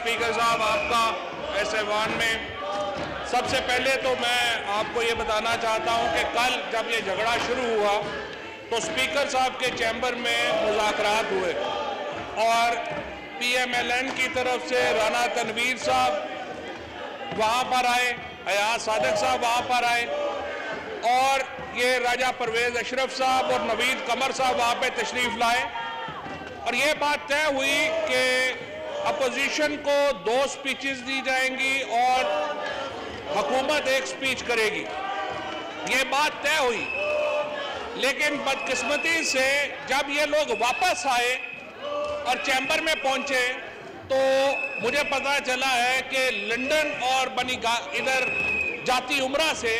Speaker साहब आपका ऐवान में। सबसे पहले तो मैं आपको ये बताना चाहता हूँ कि कल जब ये झगड़ा शुरू हुआ तो स्पीकर साहब के चैम्बर में मुज़ाकरात हुए और PMLN की तरफ से राना तनवीर साहब वहाँ पर आए, अयाज सादिक साहब वहाँ पर आए और ये राजा परवेज़ अशरफ साहब और नवीद कमर साहब वहाँ पे तशरीफ़ लाए और ये बात तय हुई कि अपोजिशन को 2 स्पीचेस दी जाएंगी और हुकूमत 1 स्पीच करेगी। ये बात तय हुई, लेकिन बदकिस्मती से जब ये लोग वापस आए और चैम्बर में पहुंचे तो मुझे पता चला है कि लंदन और इधर जाती उमरा से,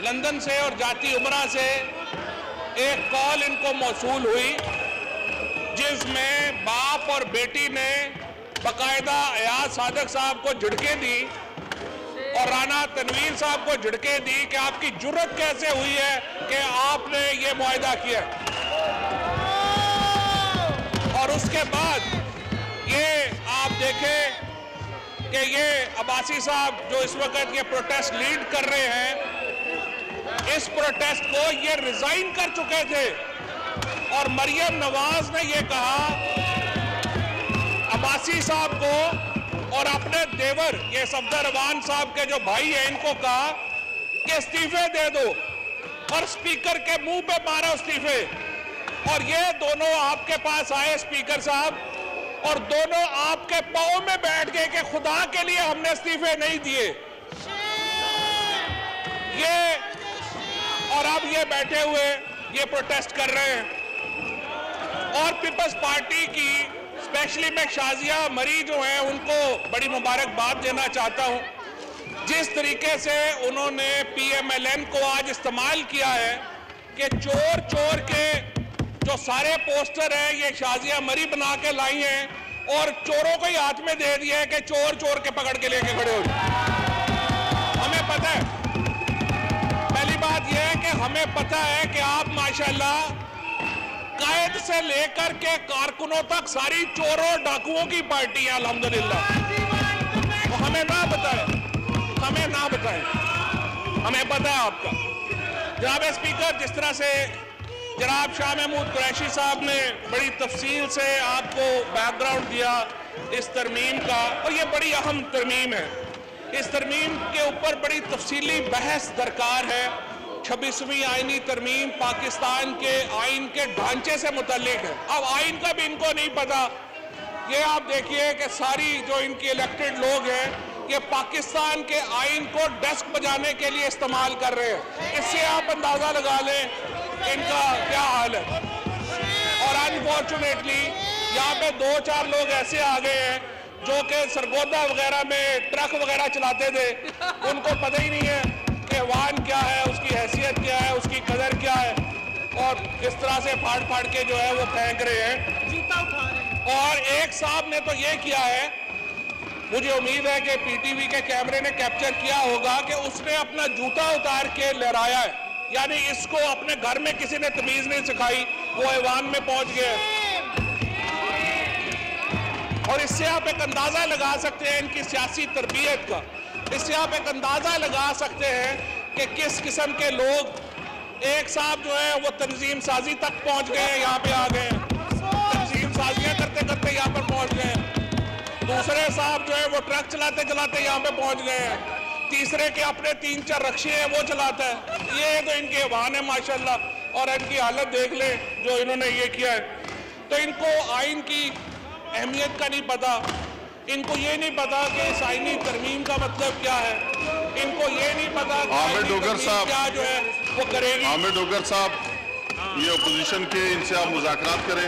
लंदन से और जाती उमरा से एक कॉल इनको मौसूल हुई जिसमें बाप और बेटी ने बाकायदा अयाज सादिक साहब को झिड़के दी और राना तनवीर साहब को झिड़के दी कि आपकी जुर्रत कैसे हुई है कि आपने ये मुआहिदा किया। और उसके बाद ये आप देखें कि ये अब्बासी साहब जो इस वक्त ये प्रोटेस्ट लीड कर रहे हैं, इस प्रोटेस्ट को ये रिजाइन कर चुके थे और मरियम नवाज ने ये कहा अब्बासी साहब को और अपने देवर ये सफदर रवान साहब के जो भाई हैं इनको कहा कि इस्तीफे दे दो और स्पीकर के मुंह पे मारा इस्तीफे। और ये दोनों आपके पास आए स्पीकर साहब और दोनों आपके पांव में बैठ गए कि खुदा के लिए हमने इस्तीफे नहीं दिए। ये और अब ये बैठे हुए ये प्रोटेस्ट कर रहे हैं। और पीपल्स पार्टी की स्पेशली मैं शाजिया मरी जो है उनको बड़ी मुबारकबाद देना चाहता हूं। जिस तरीके से उन्होंने PMLN को आज इस्तेमाल किया है कि चोर चोर के जो सारे पोस्टर हैं ये शाजिया मरी बना के लाई हैं और चोरों को ही हाथ में दे दिया है कि चोर चोर के पकड़ के लेके खड़े हो। हमें पता है, पहली बात यह है कि हमें पता है कि आप माशाल्लाह कायद से लेकर के कारकुनों तक सारी चोरों डाकुओं की पार्टी है अल्हम्दुलिल्लाह। तो हमें ना बताएं, हमें पता है आपका। जनाब स्पीकर, जिस तरह से जनाब शाह महमूद कुरैशी साहब ने बड़ी तफसील से आपको बैकग्राउंड दिया इस तरमीम का, और ये बड़ी अहम तरमीम है, इस तरमीम के ऊपर बड़ी तफसीली बहस दरकार है। 26वीं आईनी तरमीम पाकिस्तान के आइन के ढांचे से मुतल्लिक है। अब आइन का भी इनको नहीं पता। ये आप देखिए कि सारी जो इनकी इलेक्टेड लोग हैं ये पाकिस्तान के आइन को डेस्क बजाने के लिए इस्तेमाल कर रहे हैं। इससे आप अंदाजा लगा लें इनका क्या हाल है। और अनफॉर्चुनेटली यहाँ पे 2-4 लोग ऐसे आ गए हैं जो कि सरगोदा वगैरह में ट्रक वगैरह चलाते थे, उनको पता ही नहीं है कि ऐवान क्या है, उसकी हैसियत क्या है, उसकी कदर क्या है, और इस तरह से फाड़ फाड़ के जो है वो फेंक रहे हैं, जूता उठा रहे हैं। और एक साहब ने तो ये किया है, मुझे उम्मीद है कि PTV के कैमरे ने कैप्चर किया होगा कि उसने अपना जूता उतार के लहराया है, यानी इसको अपने घर में किसी ने तमीज नहीं सिखाई, वो ऐवान में पहुंच गए। और इससे आप एक अंदाजा लगा सकते हैं इनकी सियासी तरबियत का। इससे आप एक अंदाजा लगा सकते हैं कि किस किस्म के लोग। एक साहब जो है वो तंजीम साजी तक पहुंच गए, यहाँ पे आ गए, तंजीम साजियां करते करते यहाँ पर पहुंच गए। दूसरे साहब जो है वो ट्रक चलाते चलाते यहाँ पे पहुंच गए हैं। तीसरे के अपने 3-4 रक्शे हैं वो चलाता है। ये तो इनके वाहन है माशाल्लाह, और इनकी हालत देख ले जो इन्होंने ये किया है। तो इनको आइन की अहमियत का नहीं पता, इनको ये नहीं पता कि इस आईनी तरमीम का मतलब क्या है, इनको ये नहीं पता आमिर डोगर साहब क्या जो है वो करेगी। आमिर डोगर साहब, ये अपोजिशन के इनसे आप मुज़ाकरात करें,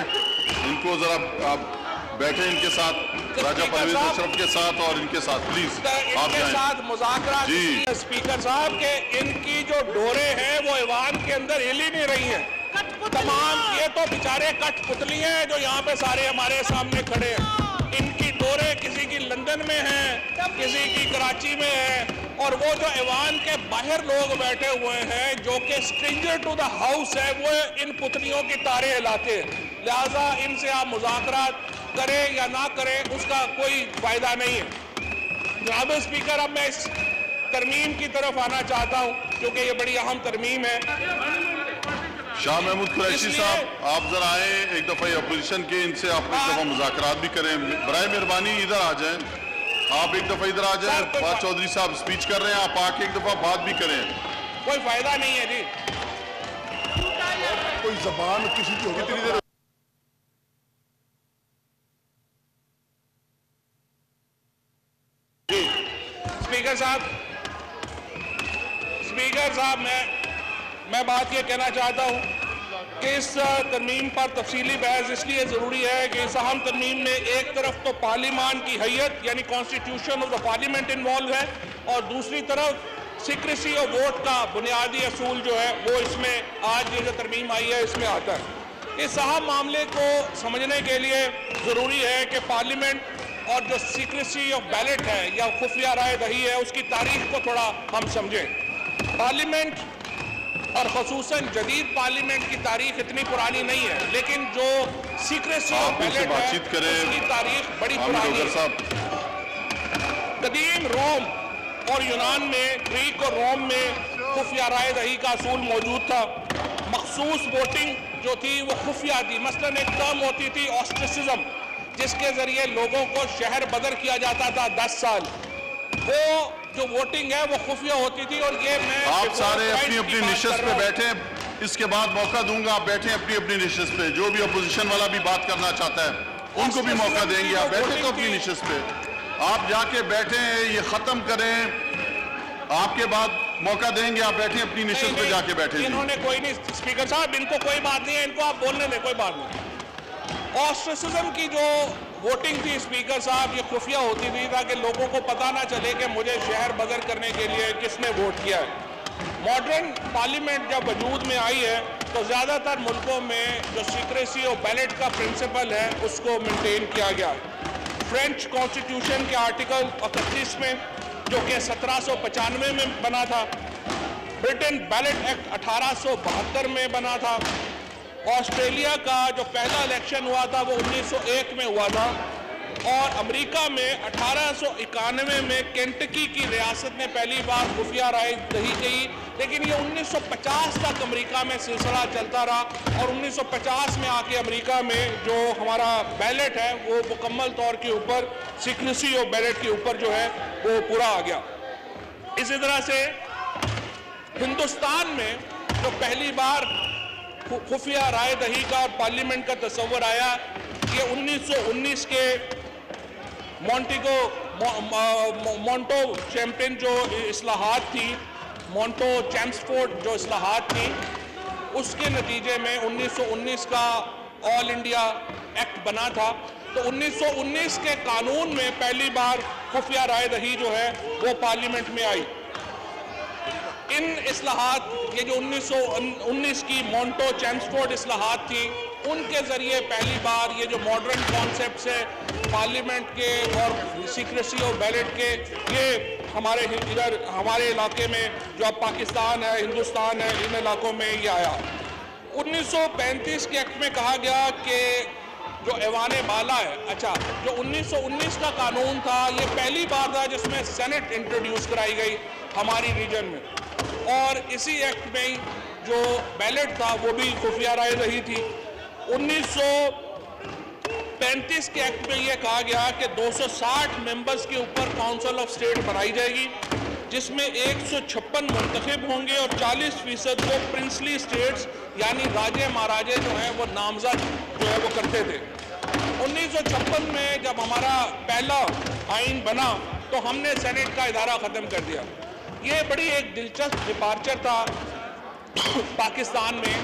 इनको जरा आप बैठे इनके साथ, राजा परवेज अशरफ के साथ और इनके साथ प्लीज आप इनके साथ मुज़ाकरात जी। स्पीकर साहब के इनकी जो डोरे हैं वो ऐवान के अंदर हिल ही नहीं रही है तमाम। ये तो बेचारे कठपुतली हैं जो यहाँ पे सारे हमारे सामने खड़े हैं। इनकी डोरे किसी की लंदन में है, किसी की कराची में है, और वो जो ऐवान के बाहर लोग बैठे हुए हैं जो कि स्ट्रेंजर टू द हाउस है, वो इन पुतलियों की तारे हिलाते हैं। लिहाजा इनसे आप मुज़ाकरात करे या ना करे उसका कोई फायदा नहीं है। जनाब स्पीकर, अब मैं इस तरमीम की तरफ आना चाहता हूं क्योंकि ये बड़ी अहम तरमीम है। शाह महमूद कुरैशी साहब, आप जरा आए, एक दफा अपोजिशन के इनसे आप एक दफा मुज़ाकरात भी करें। बराए मेहरबानी इधर आ जाएं, आप एक दफा इधर आ जाएं। फवाद चौधरी साहब स्पीच कर रहे हैं, आप आके एक दफा बात भी करें। कोई फायदा नहीं है जी, कोई जबान किसी की होगी कितनी देर। स्पीकर साहब, मैं बात ये कहना चाहता हूँ कि इस तरमीम पर तफसीली बहस इसलिए ज़रूरी है कि इस अहम तरमीम में एक तरफ तो पार्लिमान की हैयत यानी constitution of the parliament involve है और दूसरी तरफ सीक्रेसी और वोट का बुनियादी असूल जो है वो इसमें आज ये जो तरमीम आई है इसमें आता है। इस अहम मामले को समझने के लिए ज़रूरी है कि पार्लियामेंट और जो सीक्रेसी ऑफ बैलेट है या खुफिया राय दही है उसकी तारीख को थोड़ा हम समझें। पार्लियामेंट और ख़ुसूसन जदीद पार्लियामेंट की तारीख इतनी पुरानी नहीं है, लेकिन जो सीक्रेसी ऑफ बैलेट है उसकी तारीख बड़ी पुरानी है। कदीम रोम और यूनान में, ग्रीक और रोम में खुफिया राय दही का असूल मौजूद था। मखसूस वोटिंग जो थी वो खुफिया थी। मसलन एक टर्म होती थी ऑस्ट्रिसिज्म, जिसके जरिए लोगों को शहर बदर किया जाता था 10 साल। वो जो वोटिंग है वो खुफिया होती थी। और ये मैं आप सारे अपनी अपनी निशस्त पे बैठे, इसके बाद मौका दूंगा, आप बैठे अपनी अपनी निशस्त पे। जो भी अपोजिशन वाला भी बात करना चाहता है उनको भी मौका देंगे। आप बैठे तो अपनी निशस्त पे, आप जाके बैठे, ये खत्म करें, आपके बाद मौका देंगे। आप बैठे अपनी निशस्त पे जाके बैठे। इन्होंने कोई नहीं, स्पीकर साहब इनको कोई बात नहीं है, इनको आप बोलने दें, कोई बात नहीं। ऑस्ट्रिसिज्म की जो वोटिंग थी स्पीकर साहब, ये खुफिया होती थी ताकि लोगों को पता ना चले कि मुझे शहर बदर करने के लिए किसने वोट किया है। मॉडर्न पार्लियामेंट जब वजूद में आई है तो ज़्यादातर मुल्कों में जो सीक्रेसी और बैलेट का प्रिंसिपल है उसको मेंटेन किया गया। फ्रेंच कॉन्स्टिट्यूशन के आर्टिकल 31 में, जो कि 1795 में बना था, ब्रिटेन बैलेट एक्ट 1872 में बना था, ऑस्ट्रेलिया का जो पहला इलेक्शन हुआ था वो 1901 में हुआ था, और अमेरिका में 1891 में केंटकी की रियासत ने पहली बार खुफिया राय दही की। लेकिन ये 1950 तक अमेरिका में सिलसिला चलता रहा और 1950 में आके अमेरिका में जो हमारा बैलेट है वो मुकम्मल तौर के ऊपर सीक्रेसी और बैलेट के ऊपर जो है वो पूरा आ गया। इसी तरह से हिंदुस्तान में जो पहली बार खुफिया राय दही का और पार्लियामेंट का तस्वर आया, ये 1919 के मोंटो चैम्पियन जो इस्लाहात थी, मोंटो चैम्सफोर्ड जो इस्लाहात थी, उसके नतीजे में 1919 का ऑल इंडिया एक्ट बना था। तो 1919 के कानून में पहली बार खुफिया राय दही जो है वो पार्लियामेंट में आई। इन इस्लाहात, ये जो 1919 की मोंटो चैम्सफोर्ड इस्लाहात थी, उनके ज़रिए पहली बार ये जो मॉडर्न कॉन्सेप्ट्स है पार्लियामेंट के और सीक्रेसी और बैलेट के, ये हमारे इधर हमारे इलाके में जो अब पाकिस्तान है, हिंदुस्तान है, इन इलाकों में ये आया। 1935 के एक्ट में कहा गया कि जो ऐवान बाला है, अच्छा, जो 1919 का कानून था ये पहली बार था जिसमें सेनेट इंट्रोड्यूस कराई गई हमारी रीजन में, और इसी एक्ट में जो बैलेट था वो भी खुफिया राय रही थी। 1935 के एक्ट में ये कहा गया कि 260 मेंबर्स के ऊपर काउंसिल ऑफ स्टेट बनाई जाएगी, जिसमें 156 मुंतखब होंगे और 40% वो प्रिंसली स्टेट्स यानी राजे महाराजे जो हैं वो नामजद जो है वो करते थे। 1956 में जब हमारा पहला आइन बना तो हमने सेनेट का इदारा ख़त्म कर दिया। ये बड़ी एक दिलचस्प डिपार्चर था पाकिस्तान में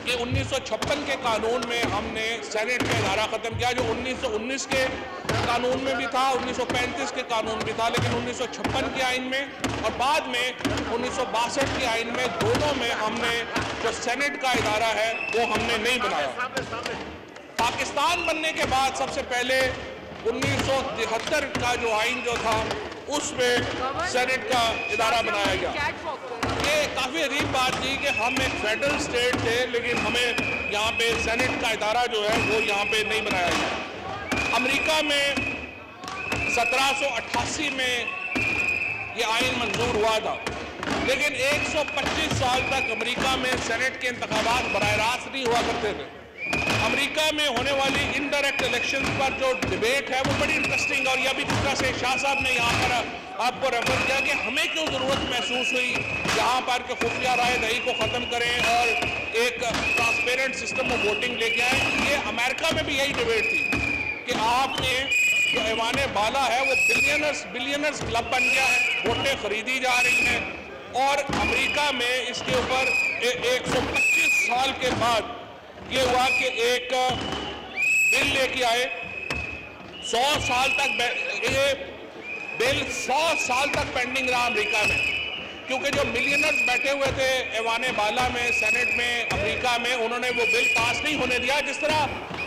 कि 1956 के कानून में हमने सेनेट का इदारा ख़त्म किया, जो 1919 के कानून में भी था, 1935 के कानून भी था, लेकिन 1956 के आइन में और बाद में 1962 के आइन में, दोनों में हमने जो सेनेट का इदारा है वो हमने नहीं बनाया। पाकिस्तान बनने के बाद सबसे पहले 1973 का जो आइन जो था उसमें सेनेट का इदारा बनाया गया। ये काफ़ी अजीब बात थी कि हम एक फेडरल स्टेट थे लेकिन हमें यहाँ पे सेनेट का इदारा जो है वो यहाँ पे नहीं बनाया गया। अमेरिका में 1788 में ये आइन मंजूर हुआ था, लेकिन 125 साल तक अमेरिका में सेनेट के इंतखाबात बराह रास्त नहीं हुआ करते थे। अमेरिका में होने वाली इनडायरेक्ट इलेक्शंस पर जो डिबेट है वो बड़ी इंटरेस्टिंग, और यह भी जिस तरह से शाह साहब ने यहाँ पर आपको रेफर किया कि हमें क्यों ज़रूरत महसूस हुई यहाँ पर कि खुफिया राय दही को ख़त्म करें और एक ट्रांसपेरेंट सिस्टम ऑफ वोटिंग लेके आए। ये अमेरिका में भी यही डिबेट थी कि आपने जो ऐवान बाला है वो बिलियनर्स क्लब बन गया है, वोटें खरीदी जा रही हैं, और अमेरिका में इसके ऊपर 125 साल के बाद ये हुआ कि एक बिल लेके आए। 100 साल तक ये बिल 100 साल तक पेंडिंग रहा अमेरिका में, क्योंकि जो मिलियनर्स बैठे हुए थे ऐवान बाला में, सेनेट में, अमेरिका में, उन्होंने वो बिल पास नहीं होने दिया। जिस तरह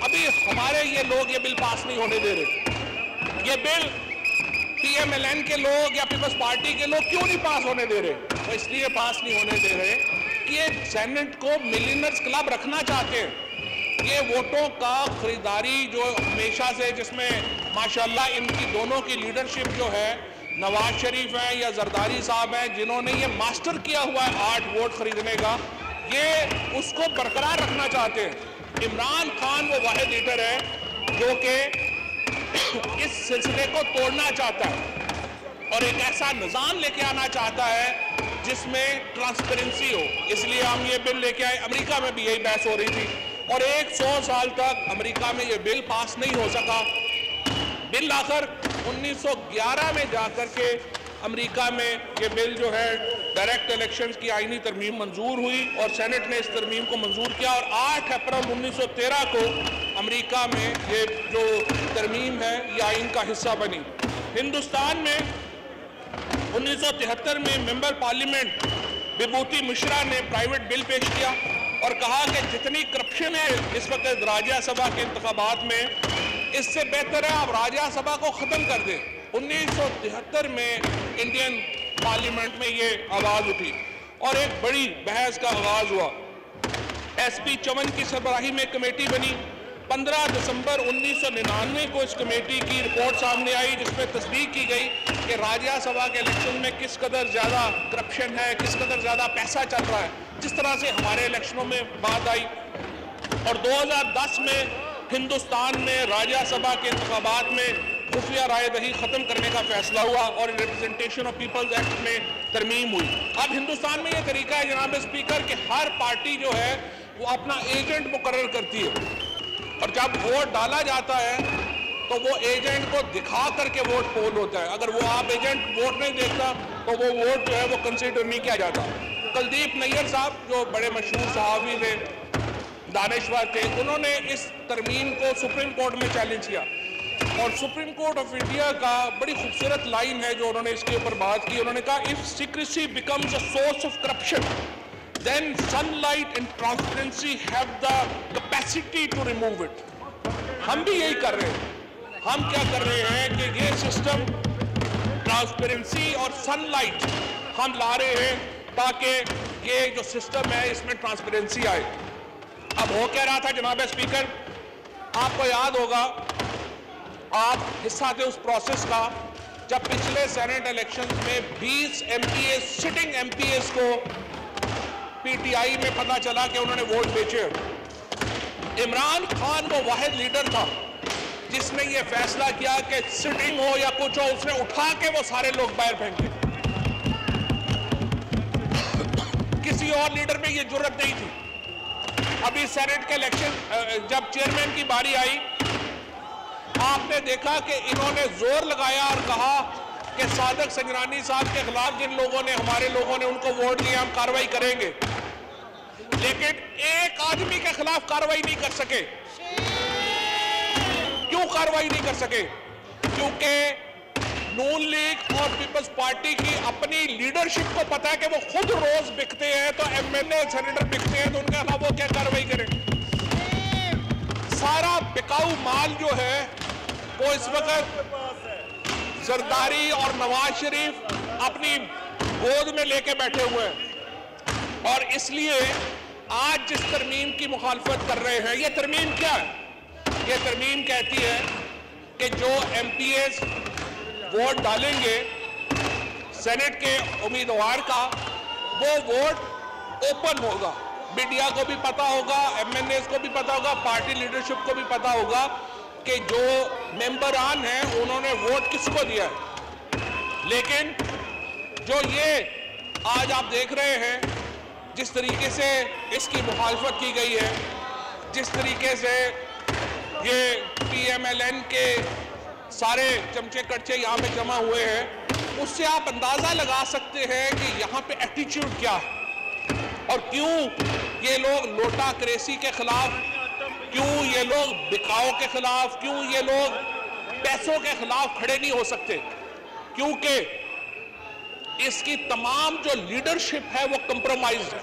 अभी हमारे ये लोग ये बिल पास नहीं होने दे रहे। ये बिल PMLN के लोग या पीपल्स पार्टी के लोग क्यों नहीं पास होने दे रहे? वो इसलिए पास नहीं होने दे रहे कि ये सेनेट को मिलियनर्स क्लब रखना चाहते हैं। ये वोटों का खरीदारी जो हमेशा से, जिसमें माशाल्लाह इनकी दोनों की लीडरशिप जो है, नवाज शरीफ हैं या जरदारी साहब हैं, जिन्होंने ये मास्टर किया हुआ है आर्ट वोट खरीदने का, ये उसको बरकरार रखना चाहते हैं। इमरान खान वो वाहिद लीडर है जो कि इस सिलसिले को तोड़ना चाहता है और एक ऐसा निज़ाम लेके आना चाहता है जिसमें ट्रांसपेरेंसी हो। इसलिए हम ये बिल लेके आए। अमेरिका में भी यही बहस हो रही थी और 100 साल तक अमेरिका में ये बिल पास नहीं हो सका। बिल आखिर 1911 में जाकर के अमेरिका में ये बिल जो है डायरेक्ट इलेक्शंस की आईनी तरमीम मंजूर हुई और सेनेट ने इस तरमीम को मंजूर किया और 8 अप्रैल 1913 को अमेरिका में ये जो तरमीम है ये आइन का हिस्सा बनी। हिंदुस्तान में 1973 में मेंबर पार्लियामेंट विभूति मिश्रा ने प्राइवेट बिल पेश किया और कहा कि जितनी करप्शन है इस वक्त राज्यसभा के इंतखाबात में, इससे बेहतर है आप राज्यसभा को ख़त्म कर दें। 1973 में इंडियन पार्लियामेंट में ये आवाज़ उठी और एक बड़ी बहस का आगाज़ हुआ। SP चमन की सरबराही में कमेटी बनी। 15 दिसंबर 1999 को इस कमेटी की रिपोर्ट सामने आई जिसमें तस्दीक की गई कि राज्यसभा के इलेक्शन में किस कदर ज़्यादा करप्शन है, किस कदर ज़्यादा पैसा चल रहा है, जिस तरह से हमारे इलेक्शनों में बात आई। और 2010 में हिंदुस्तान में राज्यसभा के इंतखाबात में खुफिया राय दही ख़त्म करने का फैसला हुआ और रिप्रेजेंटेशन ऑफ पीपल्स एक्ट में तरमीम हुई। अब हिंदुस्तान में ये तरीका है जनाब स्पीकर कि हर पार्टी जो है वो अपना एजेंट मुकर्रर करती है और जब वोट डाला जाता है तो वो एजेंट को दिखा करके वोट पोल होता है। अगर वो आप एजेंट वोट नहीं देखता तो वो वोट जो है वो कंसिडर नहीं किया जाता। कुलदीप नैयर साहब जो बड़े मशहूर सहाफ़ी थे, दानिश्वर थे, उन्होंने इस तरमीम को सुप्रीम कोर्ट में चैलेंज किया और सुप्रीम कोर्ट ऑफ इंडिया का बड़ी खूबसूरत लाइन है जो उन्होंने इसके ऊपर बात की। उन्होंने कहा, if secrecy becomes a source of corruption then sunlight and transparency have the capacity to remove it. हम भी यही कर रहे हैं। हम क्या कर रहे हैं कि ये सिस्टम ट्रांसपेरेंसी और सनलाइट हम ला रहे हैं ताकि ये जो सिस्टम है इसमें ट्रांसपेरेंसी आए। अब हो क्या रहा था जनाब स्पीकर, आपको याद होगा, आप हिस्सा थे उस प्रोसेस का जब पिछले सेनेट इलेक्शन में 20 MPs सिटिंग MPs को PTI में पता चला कि उन्होंने वोट बेचे। इमरान खान वो वाहिद लीडर था जिसने ये फैसला किया कि सिटिंग हो या कुछ हो, उसने उठा के वो सारे लोग बाहर फेंके। किसी और लीडर में ये जुर्रत नहीं थी। अभी सेनेट के इलेक्शन जब चेयरमैन की बारी आई, आपने देखा कि इन्होंने जोर लगाया और कहा कि सादक संजरानी साहब के खिलाफ जिन लोगों ने, हमारे लोगों ने उनको वोट दिया, हम कार्रवाई करेंगे। लेकिन एक आदमी के खिलाफ कार्रवाई नहीं कर सके। क्यों कार्रवाई नहीं कर सके? क्योंकि नून लीग और पीपल्स पार्टी की अपनी लीडरशिप को पता है कि वो खुद रोज बिकते हैं, तो MLA सेनेटर बिकते हैं, तो उनके खिलाफ वो क्या कार्रवाई करें? सारा बिकाऊ माल जो है वो इस वक्त जरदारी और नवाज शरीफ अपनी गोद में लेके बैठे हुए हैं और इसलिए आज जिस तरमीम की मुखालफत कर रहे हैं, ये तरमीम क्या है? ये तरमीम कहती है कि जो MPs वोट डालेंगे सेनेट के उम्मीदवार का, वो वोट ओपन होगा, मीडिया को भी पता होगा, MNAs को भी पता होगा, पार्टी लीडरशिप को भी पता होगा कि जो मेंबरान हैं उन्होंने वोट किसको दिया है। लेकिन जो ये आज आप देख रहे हैं जिस तरीके से इसकी मुखालफत की गई है, जिस तरीके से ये PMLN के सारे चमचे कच्चे यहाँ पे जमा हुए हैं, उससे आप अंदाजा लगा सकते हैं कि यहाँ पे एटीट्यूड क्या है और क्यों ये लोग नोटाक्रेसी के खिलाफ, क्यों ये लोग बिकाओ के खिलाफ, क्यों ये लोग पैसों के खिलाफ खड़े नहीं हो सकते। क्योंकि इसकी तमाम जो लीडरशिप है वो कंप्रोमाइज है।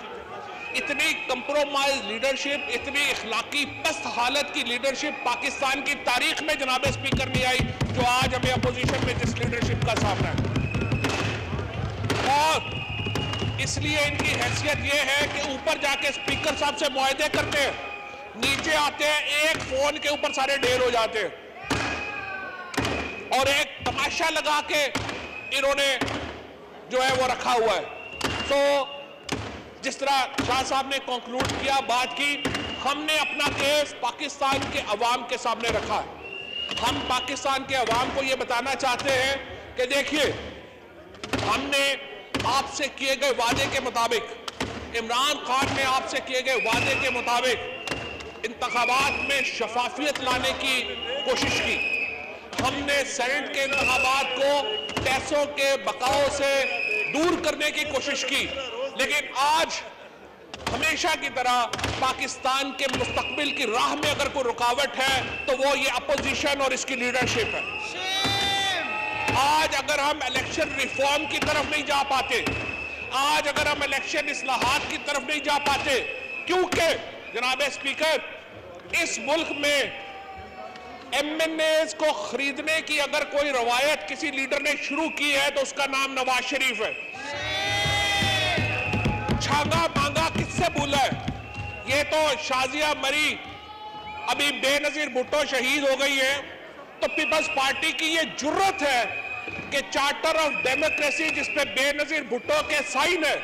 इतनी कंप्रोमाइज लीडरशिप, इतनी इखलाकी पस्त हालत की लीडरशिप पाकिस्तान की तारीख में जनाब स्पीकर नहीं आई जो आज हमें अपोजिशन में जिस लीडरशिप का सामना है। और इसलिए इनकी हैसियत ये है कि ऊपर जाके स्पीकर साहब से मुआहदे करते हैं, नीचे आते हैं एक फोन के ऊपर सारे ढेर हो जाते हैं और एक तमाशा लगा के इन्होंने जो है वो रखा हुआ है। तो जिस तरह शाह साहब ने कंक्लूड किया, बात की, हमने अपना केस पाकिस्तान के अवाम के सामने रखा है। हम पाकिस्तान के अवाम को ये बताना चाहते हैं कि देखिए, हमने आपसे किए गए वादे के मुताबिक, इमरान खान ने आपसे किए गए वादे के मुताबिक इंतखाबात में शफाफियत लाने की कोशिश की। हमने सेनेट के इंतखाबात को पैसों के बकाओ से दूर करने की कोशिश की। लेकिन आज हमेशा की तरह पाकिस्तान के मुस्तकबिल की राह में अगर कोई रुकावट है तो वो ये अपोजिशन और इसकी लीडरशिप है। आज अगर हम इलेक्शन रिफॉर्म की तरफ नहीं जा पाते, आज अगर हम इलेक्शन इस्लाहात की तरफ नहीं जा पाते, क्योंकि जनाब स्पीकर, इस मुल्क में MNAs को खरीदने की अगर कोई रवायत किसी लीडर ने शुरू की है तो उसका नाम नवाज शरीफ है। छांगा मांगा किससे भूला है? ये तो शाजिया मरी, अभी बेनजीर भुट्टो शहीद हो गई है, तो पीपल्स पार्टी की ये जुर्रत है कि चार्टर ऑफ डेमोक्रेसी जिसपे बेनजीर भुट्टो के साइन है,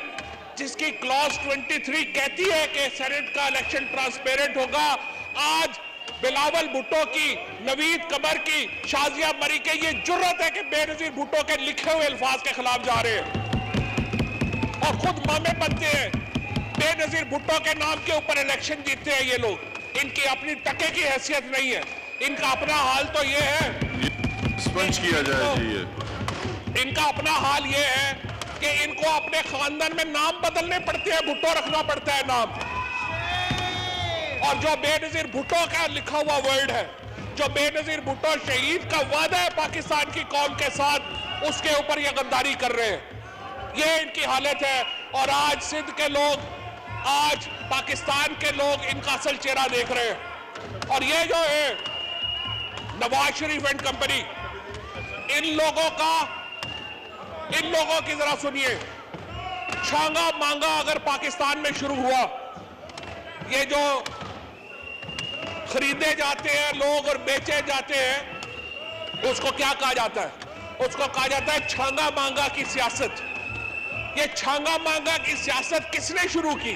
जिसकी क्लॉज 23 कहती है कि सेनेट का इलेक्शन ट्रांसपेरेंट होगा, आज बिलावल भुट्टो की, नवीद कमर की, शाजिया मरी के ये जुर्रत है कि बेनजीर भुट्टो के लिखे हुए अल्फाज के खिलाफ जा रहे हैं और खुद मामे बनते हैं। बेनजीर भुट्टो के नाम के ऊपर इलेक्शन जीतते हैं ये लोग। इनकी अपनी टके की हैसियत नहीं है। इनका अपना हाल तो ये है, स्पंज किया जाए जी, ये इनका अपना हाल ये है कि इनको अपने खानदान में नाम बदलने पड़ते हैं, भुट्टो रखना पड़ता है नाम। और जो बेनजीर भुट्टो का लिखा हुआ वर्ड है, जो बेनजीर भुट्टो शहीद का वादा है पाकिस्तान की कौम के साथ, उसके ऊपर ये गद्दारी कर रहे हैं। ये इनकी हालत है। और आज सिंध के लोग, आज पाकिस्तान के लोग इनका असल चेहरा देख रहे हैं। और ये जो है नवाज शरीफ एंड कंपनी, इन लोगों की जरा सुनिए, छांगा मांगा अगर पाकिस्तान में शुरू हुआ, ये जो खरीदे जाते हैं लोग और बेचे जाते हैं, उसको क्या कहा जाता है? उसको कहा जाता है छांगा मांगा की सियासत। ये छांगा मांगा की सियासत किसने शुरू की?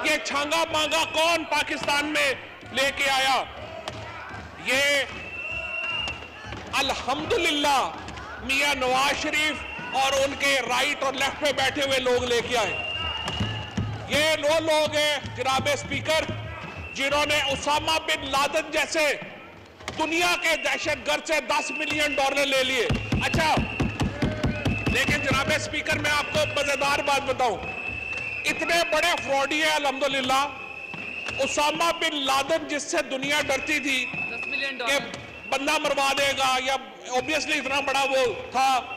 ये छांगा मांगा कौन पाकिस्तान में लेके आया? ये अल्हम्दुलिल्लाह मियां नवाज शरीफ और उनके राइट और लेफ्ट पे बैठे हुए लोग लेके आए। ये वो लोग हैं जनाब स्पीकर जिन्होंने उसामा बिन लादेन जैसे दुनिया के दहशतगर्द से $10 मिलियन ले लिए। अच्छा, लेकिन जनाब स्पीकर मैं आपको मजेदार बात बताऊं, इतने बड़े फ्रॉडी है अल्हम्दुलिल्लाह। उसामा बिन लादेन जिससे दुनिया डरती थी कि बंदा मरवा देगा, या ऑब्वियसली इतना बड़ा वो था,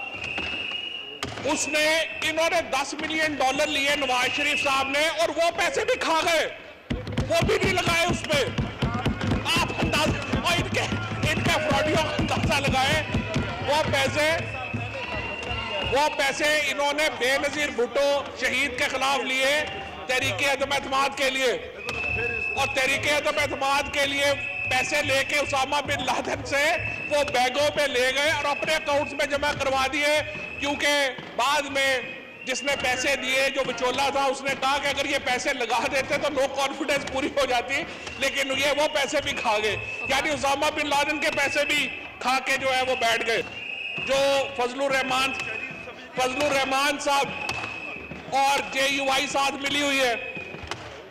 उसने, इन्होंने $10 मिलियन लिए नवाज शरीफ साहब ने, और वो पैसे भी खा गए, वो भी नहीं लगाए उस पे। आप अंदाजा, और इनके फ्रॉडियों का अंदाजा लगाए। वो पैसे इन्होंने बेनजीर भुट्टो शहीद के खिलाफ लिए तहरीके अदम एतमाद के लिए, और तहरीके अदम एतमाद के लिए पैसे लेके उसामा बिन लादेन से वो बैगों पे ले गए और अपने अकाउंट्स में जमा करवा दिए, क्योंकि बाद में जिसने पैसे दिए, जो विचोला था, उसने कहा कि अगर ये पैसे लगा देते तो नो कॉन्फिडेंस पूरी हो जाती, लेकिन ये वो पैसे भी खा गए। यानी उसामा बिन लादेन के पैसे भी खा के जो है वो बैठ गए। जो फजलुर रहमान साहब और JUI साथ मिली हुई है,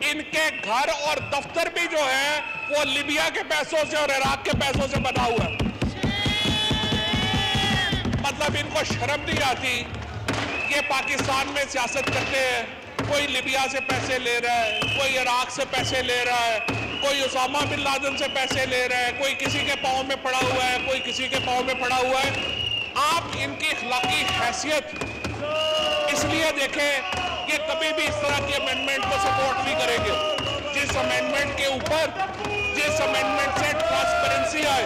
इनके घर और दफ्तर भी जो है वो लीबिया के पैसों से और इराक के पैसों से बना हुआ है। मतलब इनको शर्म नहीं आती। ये पाकिस्तान में सियासत करते हैं, कोई लीबिया से पैसे ले रहा है, कोई इराक से पैसे ले रहा है, कोई उसामा बिन लादेन से पैसे ले रहा है, कोई किसी के पाँव में पड़ा हुआ है, कोई किसी के पाँव में पड़ा हुआ है। आप इनकी अखलाकी हैसियत इसलिए देखें कि कभी भी इस तरह की अमेंडमेंट को सपोर्ट नहीं करेंगे। जिस अमेंडमेंट के ऊपर, जिस अमेंडमेंट से ट्रांसपेरेंसी आए,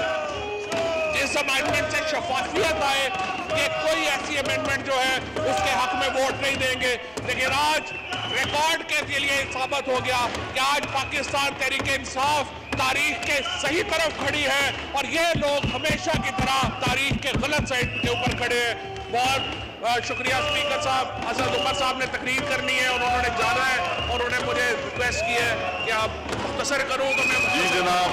जिस अमेंडमेंट से शफाफियत आए, कि कोई ऐसी अमेंडमेंट जो है उसके हक में वोट नहीं देंगे। लेकिन आज रिकॉर्ड के लिए साबित हो गया कि आज पाकिस्तान तहरीक इंसाफ तारीख के सही तरफ खड़ी है और ये लोग हमेशा की तरह तारीख के गलत साइड के ऊपर खड़े हैं। बहुत शुक्रिया स्पीकर साहब। असद उमर साहब ने तकरीर करनी है और उन्होंने जाना है और उन्होंने मुझे रिक्वेस्ट की है कि आप मुख्तसर करूँ तो मैं जी जनाब।